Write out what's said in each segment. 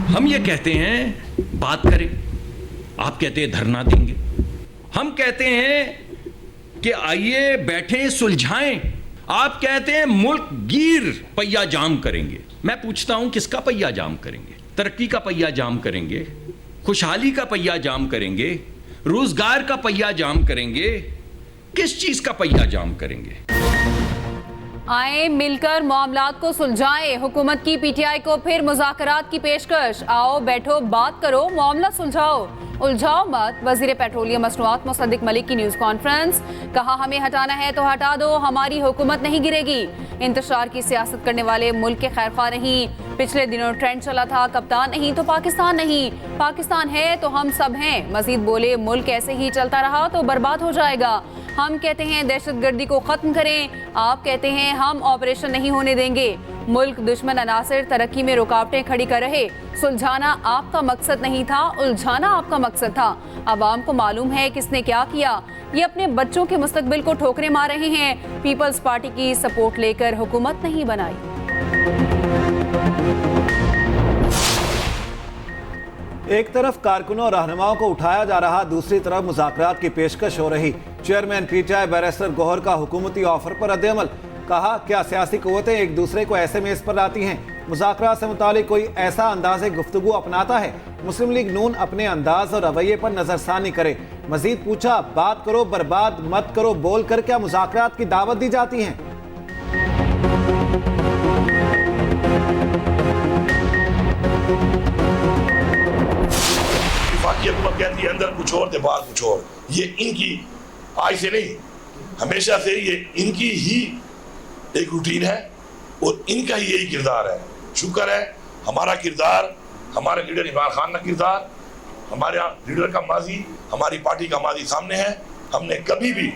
हम ये कहते हैं बात करें, आप कहते हैं धरना देंगे। हम कहते हैं कि आइए बैठें सुलझाएं, आप कहते हैं मुल्क गिर पहिया जाम करेंगे। मैं पूछता हूं किसका पहिया जाम करेंगे? तरक्की का पहिया जाम करेंगे, खुशहाली का पहिया जाम करेंगे, रोजगार का पहिया जाम करेंगे, किस चीज का पहिया जाम करेंगे? आए मिलकर मामलात को सुलझाएं। हुकूमत की पीटीआई को फिर मुज़ाकरात की पेशकश। आओ बैठो बात करो, मामला सुलझाओ, उलझाओ मत। वजीर पेट्रोलियम मसनूआत मुसद्दिक मलिक की न्यूज़ कॉन्फ्रेंस। कहा हमें हटाना है तो हटा दो, हमारी हुकूमत नहीं गिरेगी। इंतशार की सियासत करने वाले मुल्क के खैरख्वाह नहीं। पिछले दिनों ट्रेंड चला था कप्तान नहीं तो पाकिस्तान नहीं, पाकिस्तान है तो हम सब हैं। मजीद बोले मुल्क ऐसे ही चलता रहा तो बर्बाद हो जाएगा। हम कहते हैं दहशतगर्दी को खत्म करें, आप कहते हैं हम ऑपरेशन नहीं होने देंगे। मुल्क दुश्मन अनासिर तरक्की में रुकावटें खड़ी कर रहे। सुलझाना आपका मकसद नहीं था, उलझाना आपका मकसद था। अवाम को मालूम है किसने क्या किया। ये अपने बच्चों के मुस्तकबिल को ठोकरें मार रहे हैं। पीपल्स पार्टी की सपोर्ट लेकर हुकूमत नहीं बनाई। एक तरफ कारकुनों और रहनुमाओं को उठाया जा रहा, दूसरी तरफ मुज़ाकरात की पेशकश हो रही। चेयरमैन पीटीआई बैरिस्टर गौहर का हुकूमती ऑफर पर रद्द-ए-अमल। कहा क्या सियासी क़ुव्वतें एक दूसरे को ऐसे मेज पर लाती हैं? मुज़ाकरात से मुतालिक कोई ऐसा अंदाज़े गुफ्तगू अपनाता है? मुस्लिम लीग नून अपने अंदाज और रवैये पर नजरसानी करे। मजीद पूछा बात करो बर्बाद मत करो बोल कर क्या मुज़ाकरात की दावत दी जाती है? कहती है अंदर कुछ और थे बाहर कुछ और। ये इनकी आज से नहीं, हमेशा से ये इनकी ही एक रूटीन है और इनका ही यही किरदार है। शुक्र है हमारा किरदार, हमारे लीडर इमरान खान का किरदार, हमारे लीडर का माजी, हमारी पार्टी का माजी सामने है। हमने कभी भी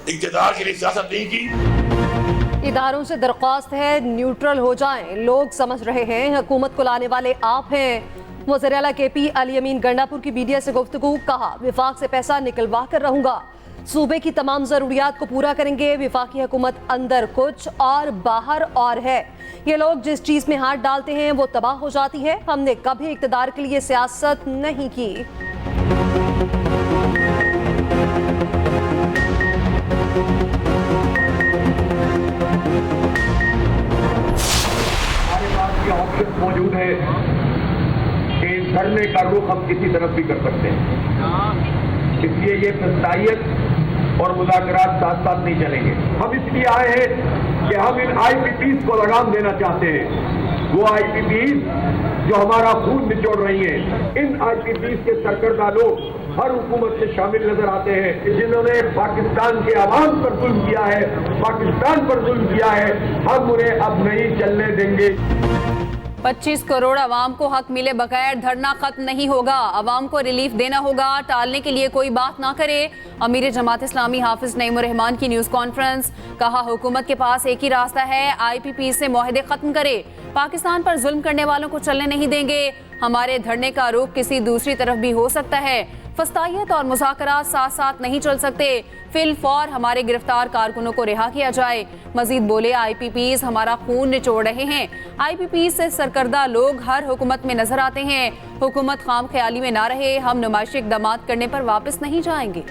इक़्तिदार के लिए सियासत नहीं की। इदारों से दरख्वास्त है न्यूट्रल हो जाएं। लोग समझ रहे हैं हुकूमत को लाने वाले आप हैं। वज़ीर आला KP अली अमीन गंडापुर की मीडिया से गुफ्तगू। कहा विफाक से पैसा निकलवा कर रहूंगा, सूबे की तमाम जरूरियात को पूरा करेंगे। विफाकी हुकूमत अंदर कुछ और बाहर और है। ये लोग जिस चीज में हाथ डालते हैं वो तबाह हो जाती है। हमने कभी इक़्तिदार के लिए सियासत नहीं की। हमारे पास ये ऑप्शन मौजूद है कि धरने का रुख हम किसी तरफ भी कर सकते हैं। इसलिए ये फसाइयत और मुज़ाकरात साथ साथ नहीं चलेंगे। हम इसलिए आए हैं कि हम इन IPPs को लगाम देना चाहते हैं। वो IPPs जो हमारा खून निचोड़ रही हैं। इन IPPs के सरकर्दा लोग हर हुकूमत में शामिल नजर आते हैं, जिन्होंने पाकिस्तान के अवाम पर जुल्म किया है, पाकिस्तान पर जुल्म किया है। हम उन्हें अब नहीं चलने देंगे। 25 करोड़ अवाम को हक मिले बगैर धरना खत्म नहीं होगा। अवाम को रिलीफ देना होगा, टालने के लिए कोई बात ना करे। अमीर जमात इस्लामी हाफिज नईमुर रहमान की न्यूज़ कॉन्फ्रेंस। कहा हुकूमत के पास एक ही रास्ता है, IPP से मुआहदे खत्म करे। पाकिस्तान पर जुल्म करने वालों को चलने नहीं देंगे। हमारे धरने का रुख किसी दूसरी तरफ भी हो सकता है। फसाइयत और मुज़ाकरात साथ साथ नहीं चल सकते। फिल फौर हमारे गिरफ्तार कारकुनों को रिहा किया जाए। मजीद बोले IPPs हमारा खून निचोड़ रहे हैं। IPPs से सरकर्दा लोग हर हुकूमत में नजर आते हैं। हुकूमत खाम ख्याली में ना रहे। हम नुमाइशी इक़दामात करने पर वापस नहीं जाएंगे।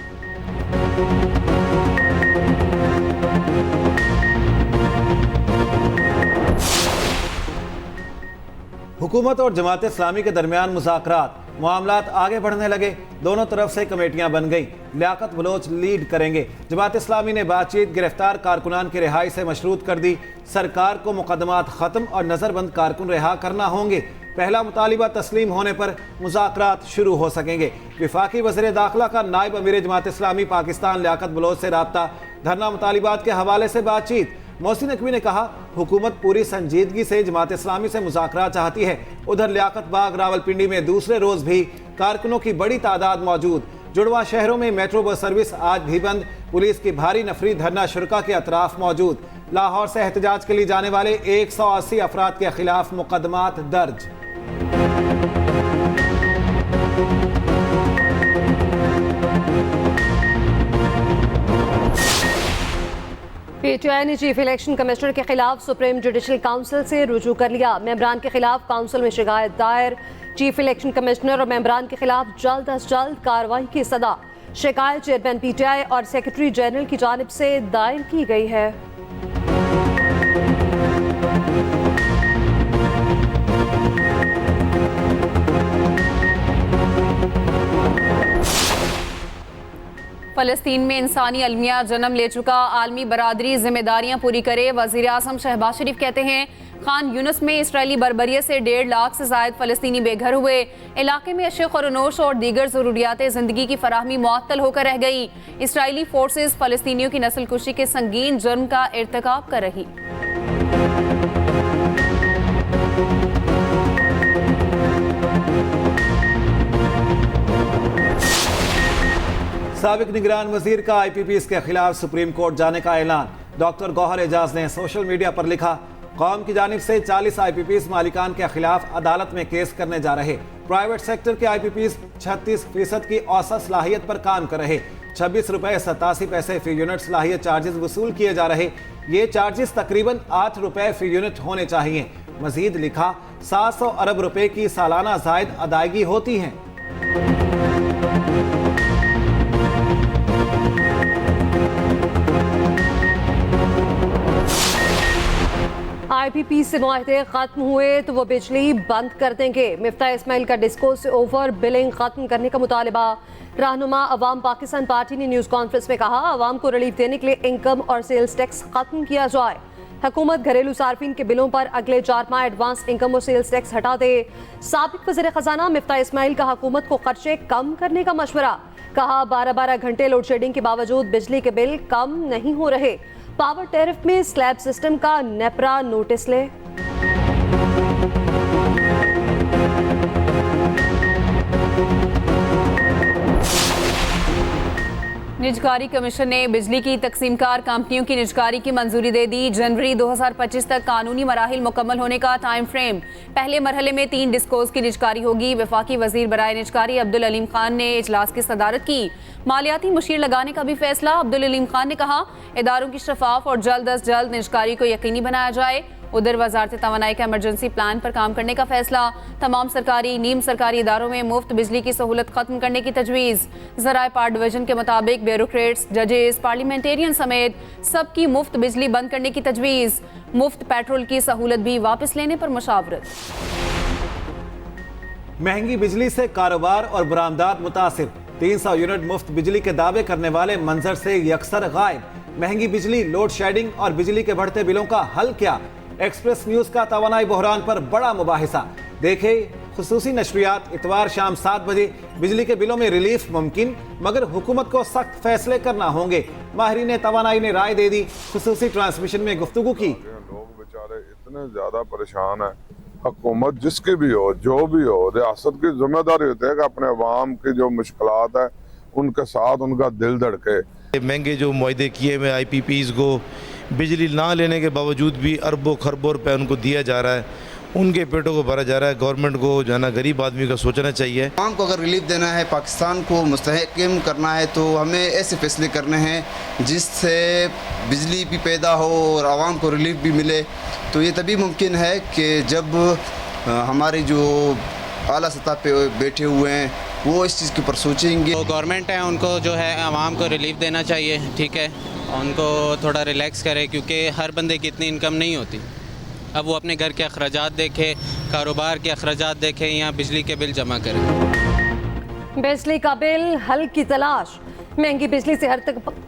हुकूमत और जमात इस्लामी के दरमियान मुज़ाकरात, मामलात आगे बढ़ने लगे। दोनों तरफ से कमेटियां बन गई। लियाकत बलोच लीड करेंगे। जमात इस्लामी ने बातचीत गिरफ्तार कारकुनान की रिहाई से मशरूत कर दी। सरकार को मुकदमात ख़त्म और नज़रबंद कारकुन रिहा करना होंगे। पहला मुतालिबा तस्लीम होने पर मुज़ाकरात शुरू हो सकेंगे। विफाकी वज़ीर दाखिला का नायब अमीर जमात इस्लामी पाकिस्तान लियाकत बलोच से रब्ता। धरना मुतालिबात के हवाले से बातचीत। मोहसिन नकवी ने कहा हुकूमत पूरी संजीदगी से जमात इस्लामी से मुज़ाकरात चाहती है। उधर लियाकत बाग रावलपिंडी में दूसरे रोज़ भी कारकुनों की बड़ी तादाद मौजूद। जुड़वा शहरों में मेट्रो बस सर्विस आज भी बंद। पुलिस की भारी नफरी धरना शुरका के अतराफ मौजूद। लाहौर से एहतजाज के लिए जाने वाले 180 अफराद के खिलाफ मुकदमात दर्ज। पीटीआई ने चीफ इलेक्शन कमिश्नर के खिलाफ सुप्रीम जुडिशल काउंसिल से रुजू कर लिया। मेंबरान के खिलाफ काउंसिल में शिकायत दायर। चीफ इलेक्शन कमिश्नर और मेंबरान के खिलाफ जल्द अज जल्द कार्रवाई की सदा। शिकायत चेयरमैन पीटीआई और सेक्रेटरी जनरल की जानिब से दायर की गई है। फलस्तीन में इंसानी अलमिया जन्म ले चुका आलमी बरादरी जिम्मेदारियां पूरी करे। वजीर आजम शहबाज शरीफ कहते हैं खान यूनुस में इसराइली बर्बरियत से 1.5 लाख से जायद फलस्तीनी बेघर हुए। इलाके में अशे खुरनोश और दीगर ज़रूरियात ज़िंदगी की फराहमी मुअत्तल होकर रह गई। इसराइली फोर्सेस फलस्तीनियों की नस्ल कुशी के संगीन जुर्म का इर्तिकाब कर रही। साबिक निगरान वजीर का IPPs के खिलाफ सुप्रीम कोर्ट जाने का ऐलान। डॉक्टर गौहर एजाज ने सोशल मीडिया पर लिखा, कौम की जानिब से 40 IPPs मालिकान के खिलाफ अदालत में केस करने जा रहे। प्राइवेट सेक्टर के IPPs 36% की औसत सलाहियत पर काम कर रहे। 26 रुपए 87 पैसे फी यूनिट सलाहियत चार्जेस वसूल किए जा रहे। ये चार्जेस तकरीबन 8 रुपए फी यूनिट होने चाहिए। मजीद लिखा, 700 अरब रुपए की सालाना जायद अदायगी होती है। IPP से मुआहदे खत्म हुए तो वो बिजली बंद कर देंगे। मिफ्ता इस्माइल का डिस्को से ओवर बिलिंग खत्म करने का मुतालबा। रहनुमा अवाम पाकिस्तान पार्टी ने न्यूज़ कॉन्फ्रेंस में कहा, अवाम को रिलीफ देने के लिए इनकम और सेल्स टैक्स खत्म किया जाए। हुकूमत घरेलू सार्फिन के बिलों पर अगले 4 माह एडवांस इनकम और सेल्स टैक्स हटा दे। साबिक वज़ीर खजाना मिफ्ता इस्माइल का हुकूमत को खर्चे कम करने का मशवरा। कहा, 12-12 घंटे लोड शेडिंग के बावजूद बिजली के बिल कम नहीं हो रहे। पावर टैरिफ में स्लैब सिस्टम का नेपरा नोटिस ले। निजकारी कमीशन ने बिजली की तकसीमकार कंपनियों की निजकारी की मंजूरी दे दी। जनवरी 2025 तक कानूनी मराहिल मुकम्मल होने का टाइम फ्रेम। पहले मरहले में 3 डिस्कोज की निजकारी होगी। वफाकी वजीर बराए निजकारी अब्दुल अलीम खान ने इजलास की सदारत की। मालियाती मुशीर लगाने का भी फैसला। अब्दुल अलीम खान ने कहा, इदारों की शफाफ और जल्द अज जल्द निजकारी को यकीनी बनाया जाए। उधर वजारत तवानाई का इमरजेंसी प्लान पर काम करने का फैसला। तमाम सरकारी नीम सरकारी इदारों में मुफ्त बिजली की सहूलत खत्म करने की तजवीज़। ज़राए पार्ट डिवीजन के मुताबिक ब्यूरोक्रेट्स, जजेस, पार्लियामेंटेरियन समेत सबकी मुफ्त बिजली बंद करने की तजवीज़। मुफ्त पेट्रोल की सहूलत भी वापस लेने पर मुशावरत। महंगी बिजली से कारोबार और बरामदात मुतासिर। 300 यूनिट मुफ्त बिजली के दावे करने वाले मंजर से यकसर गायब। महंगी बिजली, लोड शेडिंग और बिजली के बढ़ते बिलों का हल क्या? एक्सप्रेस न्यूज का तवानाई बहरान पर बड़ा मुबाहिसा। देखे खुसूसी नशरियात। इतवार शाम 7 बजे बिजली के बिलों में रिलीफ मुमकिन, मगर हुकूमत को सख्त फैसले करना होंगे। माहिरीन तवानाई ने राय दे दी। खुसूसी ट्रांसमिशन में गुफ्तगू की। लोग बेचारे इतने ज्यादा परेशान है। हुकूमत जिसकी भी हो, जो भी हो, रियासत की जिम्मेदारी होती है कि अपने अवाम की जो मुश्किलात है उनके साथ उनका दिल धड़के। महंगे जो मुआहदे किए हुए IPPs को बिजली ना लेने के बावजूद भी अरबों खरबों रुपये उनको दिया जा रहा है, उनके पेटों को भरा जा रहा है। गवर्नमेंट को जो है ना गरीब आदमी का सोचना चाहिए। आवाम को अगर रिलीफ देना है, पाकिस्तान को मुस्तहकम करना है, तो हमें ऐसे फैसले करने हैं जिससे बिजली भी पैदा हो और आवाम को रिलीफ भी मिले। तो ये तभी मुमकिन है कि जब हमारे जो आला सतह पे बैठे हुए हैं वो इस चीज़ के ऊपर सोचेंगे। तो गवर्नमेंट है, उनको जो है आवाम को रिलीफ देना चाहिए, ठीक है, उनको थोड़ा रिलैक्स करे, क्योंकि हर बंदे की इतनी इनकम नहीं होती। अब वो अपने घर के अखराजात देखे, कारोबार के अखराजात देखें या बिजली के बिल जमा करें। बिजली का बिल हल की तलाश। महंगी बिजली से हर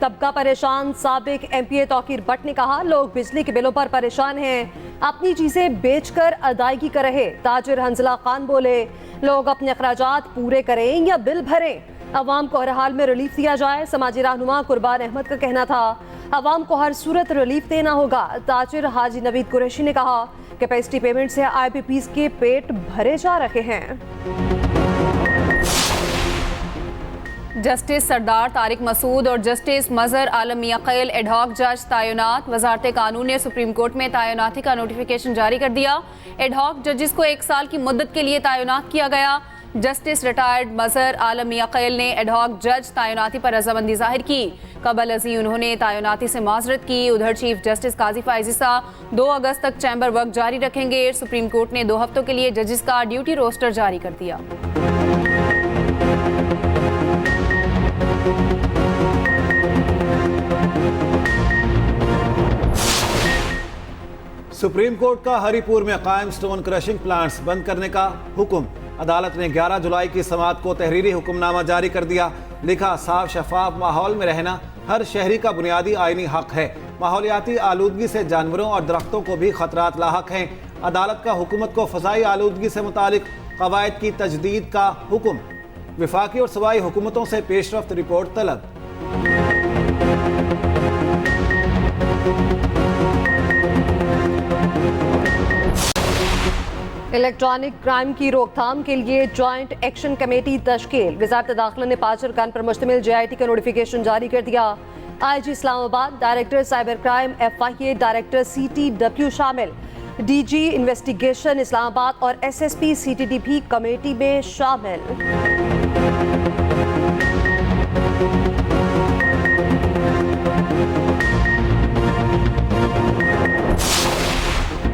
तबका परेशान। साबिक MPA तौकीर भट्ट ने कहा, लोग बिजली के बिलों पर परेशान हैं, अपनी चीजें बेचकर अदायगी कर रहे। ताजिर हंजला खान बोले, लोग अपने अखराजात पूरे करें या बिल भरें, अवाम को हर हाल में रिलीफ दिया जाए। समाजी रहनुमा कुर्बान अहमद का कहना था, अवाम को हर सूरत रिलीफ देना होगा। ताजिर हाजी नवीद कुरैशी ने कहा, कैपेसिटी पेमेंट से IPPs के पेट भरे जा रहे हैं। जस्टिस सरदार तारिक मसूद और जस्टिस मजहर आलम मियां एडहॉक जज तैनात। वजारत कानून ने सुप्रीम कोर्ट में तैनाती का नोटिफिकेशन जारी कर दिया। एडहॉक जजेस को 1 साल की मुद्दत के लिए तैनात किया गया। जस्टिस रिटायर्ड मजहर आलम मियां खैल ने एडहॉक जज तैनाती पर रजामंदी जाहिर की। कबल अजी उन्होंने तैनाती से माजरत की। उधर चीफ जस्टिस काजी फाइजिसा 2 अगस्त तक चैम्बर वर्क जारी रखेंगे। सुप्रीम कोर्ट ने 2 हफ्तों के लिए जजेस का ड्यूटी रोस्टर जारी कर दिया। सुप्रीम कोर्ट का हरिपुर में कायम स्टोन क्रशिंग प्लांट्स बंद करने का हुक्म। अदालत ने 11 जुलाई की समाअत को तहरीरी हुक्मनामा जारी कर दिया। लिखा, साफ शफाफ माहौल में रहना हर शहरी का बुनियादी आईनी हक है। माहौलियाती आलूदगी से जानवरों और दरख्तों को भी खतरात लाहक हैं। अदालत का हुकूमत को फ़ज़ाई आलूदगी से मुतालिक कवायद की तजदीद का हुक्म। वफाकी और सूबाई हुकूमतों से पेशरफ्त रिपोर्ट तलब। इलेक्ट्रॉनिक क्राइम की रोकथाम के लिए जॉइंट एक्शन कमेटी तश्कील। वज़ारत दाखिला ने 5 अरकान पर मुश्तमिल JIT का नोटिफिकेशन जारी कर दिया। IG Islamabad, director cyber crime FIA, director CTW शामिल। DG इन्वेस्टिगेशन इस्लामाबाद और SSP CTD भी कमेटी में शामिल।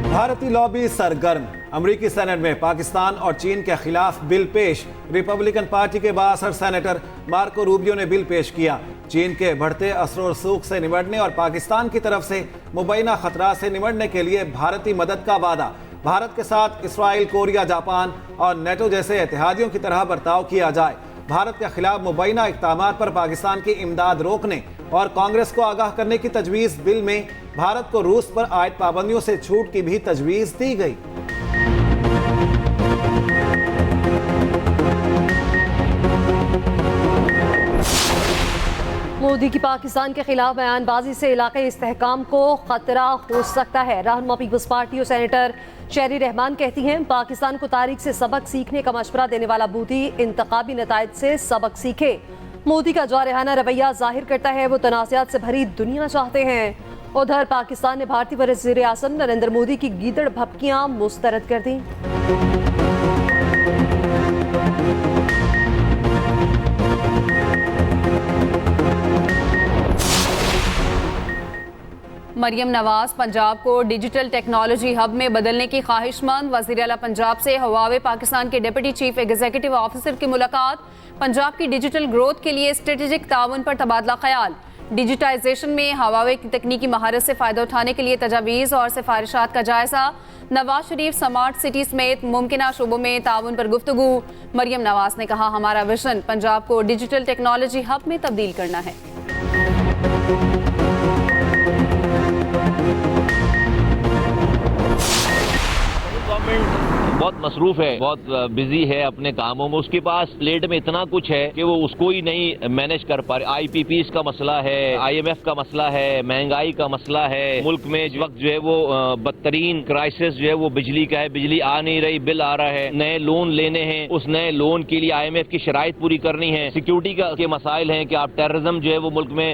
भारतीय लॉबी सरगर्म। अमरीकी सेनेट में पाकिस्तान और चीन के खिलाफ बिल पेश। रिपब्लिकन पार्टी के बासर सेनेटर मार्को रूबियो ने बिल पेश किया। चीन के बढ़ते असर रसूख से निपटने और पाकिस्तान की तरफ से मुबैना खतरा से निपटने के लिए भारतीय मदद का वादा। भारत के साथ इसराइल, कोरिया, जापान और नेटो जैसे इत्तेहादियों की तरह बर्ताव किया जाए। भारत के खिलाफ मुबैना इक़दामात पर पाकिस्तान की इमदाद रोकने और कांग्रेस को आगाह करने की तजवीज़। बिल में भारत को रूस पर आयद पाबंदियों से छूट की भी तजवीज़ दी गई। मोदी की पाकिस्तान के खिलाफ बयानबाजी से इलाके इस्तेहकाम को खतरा हो सकता है। रहनुमा पीपल्स पार्टी और सेनेटर शेरी रहमान कहती हैं, पाकिस्तान को तारीख से सबक सीखने का मशवरा देने वाला मोदी इंतखाबी नताइज से सबक सीखे। मोदी का जारहाना रवैया जाहिर करता है वो तनाज़ात से भरी दुनिया चाहते हैं। उधर पाकिस्तान ने भारतीय वज़ीर आज़म नरेंद्र मोदी की गीदड़ भपकियां मुस्तरद कर दी। मरियम नवाज पंजाब को डिजिटल टेक्नोलॉजी हब में बदलने की ख्वाहिशमंद। वज़ीर आला पंजाब से हवावे पाकिस्तान के डिप्टी चीफ एग्जीक्यूटिव ऑफिसर की मुलाकात। पंजाब की डिजिटल ग्रोथ के लिए स्ट्रेटेजिक ताउन पर तबादला ख्याल। डिजिटाइजेशन में हवावे की तकनीकी महारत से फ़ायदा उठाने के लिए तजावीज़ और सिफारिशात का जायज़ा। नवाज शरीफ स्मार्ट सिटी समेत मुमकिन शोबों में ताउन पर गुफ्तगू। मरियम नवाज ने कहा, हमारा विजन पंजाब को डिजिटल टेक्नोलॉजी हब में तब्दील करना है। बहुत मसरूफ है, बहुत बिजी है अपने कामों में। उसके पास प्लेट में इतना कुछ है कि वो उसको ही नहीं मैनेज कर पा रहे। IPPs का मसला है, IMF का मसला है, महंगाई का मसला है। मुल्क में इस वक्त जो है वो बदतरीन क्राइसिस जो है वो बिजली का है। बिजली आ नहीं रही, बिल आ रहा है। नए लोन लेने हैं, उस नए लोन के लिए IMF की शराइत पूरी करनी है। सिक्योरिटी के मसाइल हैं कि आप टेररिज्म जो है वो मुल्क में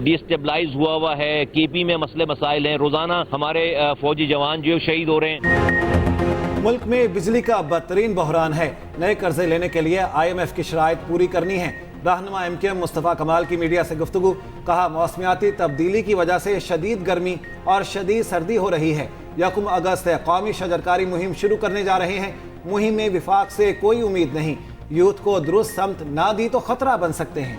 डिस्टेबलाइज हुआ है। KP में मसले मसाइल हैं। रोजाना हमारे फौजी जवान जो शहीद हो रहे हैं। मुल्क में बिजली का बदतरीन बहरान है। नए कर्जे लेने के लिए IMF की शराइत पूरी करनी है। रहनुमा MKM मुस्तफ़ा कमाल की मीडिया से गुफ्तगू। कहा, मौसमियाती तब्दीली की वजह से शदीद गर्मी और शदीद सर्दी हो रही है। 1 अगस्त से कौमी शजरकारी मुहिम शुरू करने जा रहे हैं। मुहिम में विफाक से कोई उम्मीद नहीं। यूथ को दुरुस्त समत ना दी तो खतरा बन सकते हैं।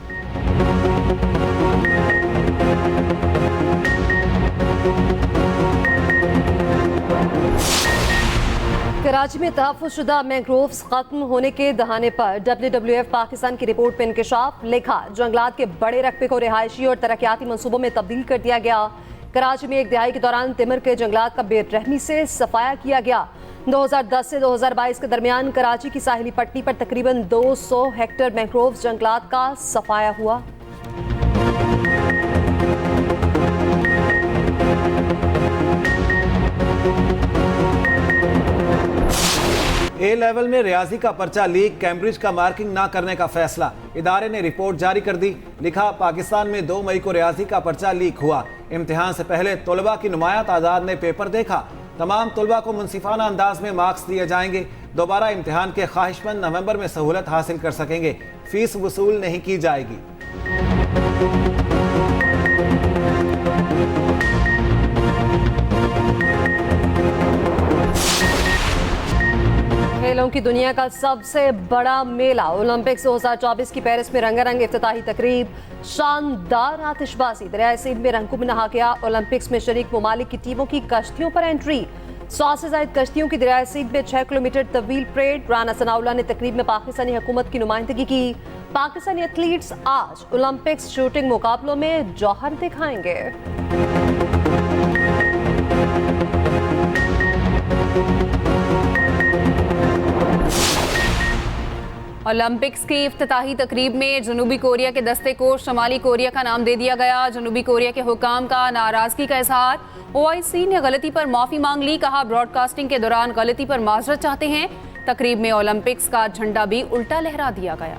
कराची में तहफ़्फ़ुज़शुदा मैंग्रोव्स खत्म होने के दहाने पर WWF पाकिस्तान की रिपोर्ट में इंकशाफ। लिखा, जंगलात के बड़े रकबे को रिहायशी और तरक्याती मंसूबों में तब्दील कर दिया गया। कराची में एक दिहाई के दौरान तिमर के जंगलात का बेरहमी से सफाया किया गया। 2010 से 2022 के दरमियान कराची की साहिली पट्टी पर तकरीबन 200 हेक्टेयर मैंग्रोव्स जंगलात का सफाया हुआ। A लेवल में रियाजी का पर्चा लीक, कैम्ब्रिज का मार्किंग ना करने का फैसला। इदारे ने रिपोर्ट जारी कर दी। लिखा, पाकिस्तान में 2 मई को रियाजी का पर्चा लीक हुआ। इम्तिहान से पहले तलबा की नुमाया तादाद ने पेपर देखा। तमाम तलबा को मुनसिफाना अंदाज में मार्क्स दिए जाएंगे। दोबारा इम्तिहान के ख्वाहिशमंद नवंबर में सहूलत हासिल कर सकेंगे। फीस वसूल नहीं की जाएगी। खेलों की दुनिया का सबसे बड़ा मेला ओलंपिक्स 2024 की पेरिस में रंगारंग इफ्तिताही तकरीब, शानदार आतिशबाजी, दरियाए सिंध में रंगों में नहा गया। ओलंपिक्स में शरीक ममालिक की टीमों की कश्तियों पर एंट्री, 100 से ज्यादा कश्तियों की दरियाए सिंध में 6 किलोमीटर तवील परेड। राना सनाउल्लाह ने तकरीब में पाकिस्तानी हुकूमत की नुमाइंदगी की। पाकिस्तानी एथलीट्स आज ओलंपिक्स शूटिंग मुकाबलों में जौहर दिखाएंगे। ओलंपिक्स की इफ्तिताही तकरीब में जनूबी कोरिया के दस्ते को शमाली कोरिया का नाम दे दिया गया। जनूबी कोरिया के हुकाम का नाराजगी का इजहार, OIC ने गलती पर माफी मांग ली। कहा ब्रॉडकास्टिंग के दौरान गलती पर माजरत चाहते हैं। तकरीब में ओलंपिक्स का झंडा भी उल्टा लहरा दिया गया।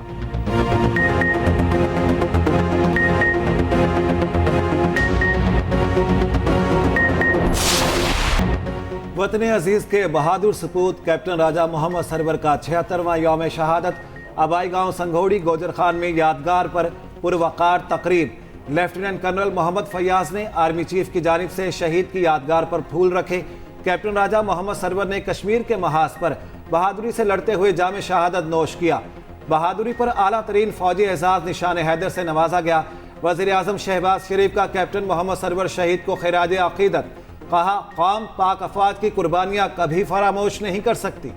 वतन अजीज के बहादुर सपूत कैप्टन राजा मोहम्मद सरवर का 76वां यौम शहादत। आबाई गांव संघोड़ी गोजर खान में यादगार पर पुरवकार तकरीब। लेफ्टिनेंट कर्नल मोहम्मद फयाज ने आर्मी चीफ की जानिब से शहीद की यादगार पर फूल रखे। कैप्टन राजा मोहम्मद सरवर ने कश्मीर के महाज पर बहादुरी से लड़ते हुए जाम शहादत नोश किया। बहादुरी पर आला तरीन फौजी एजाज निशान हैदर से नवाजा गया। वज़ीर आज़म शहबाज शरीफ का कैप्टन मोहम्मद सरवर शहीद को खिराज अकीदत। कहा कौम पाक अफवाज की कुर्बानियाँ कभी फरामोश नहीं कर सकती।